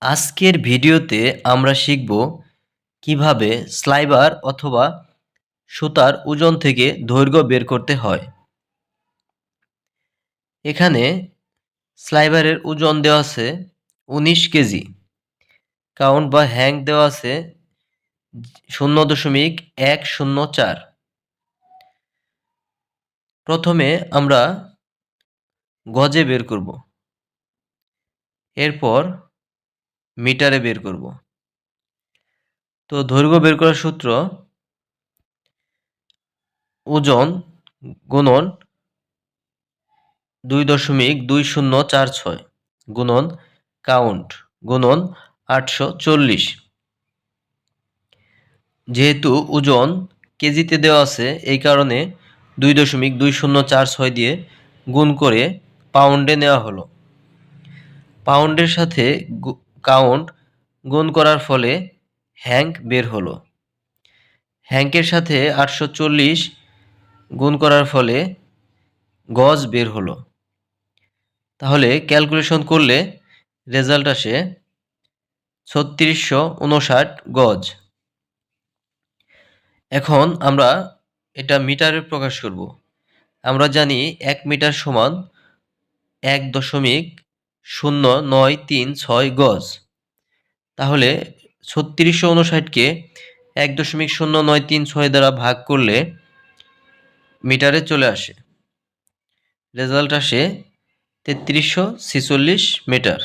আজকের ভিডিওতে আমরা শিখব কিভাবে স্লাইবার অথবা সুতার ওজন থেকে দৈর্ঘ্য বের করতে হয়। এখানে স্লাইবারের ওজন দেওয়া আছে ১৯ কেজি, কাউন্ট বা হ্যাং দেওয়া আছে 0.104। প্রথমে আমরা গজে বের করব, এরপর মিটারে বের করব। তো দৈর্ঘ্য বের করার সূত্র ওজন গুণন ২.২০৪৬ গুণন কাউন্ট গুণন ৮৪০। যেহেতু ওজন কেজিতে দেওয়া আছে, এই কারণে ২.২০৪৬ দিয়ে গুণ করে পাউন্ডে নেওয়া হলো। পাউন্ডের সাথে কাউন্ট গুণ করার ফলে হ্যাঙ্ক বের হলো। হ্যাঙ্কের সাথে ৮৪০ গুণ করার ফলে গজ বের হলো। তাহলে ক্যালকুলেশন করলে রেজাল্ট আসে ৩৬৫৯ গজ। এখন আমরা এটা মিটারে প্রকাশ করব। আমরা জানি ১ মিটার সমান ১.০৯৩৬ গজ। তাহলে ৩৬৫৯কে ১.০৯৩৬ দ্বারা ভাগ করলে মিটারে চলে আসে, রেজাল্ট আসে ৩৩৪৬ মিটার।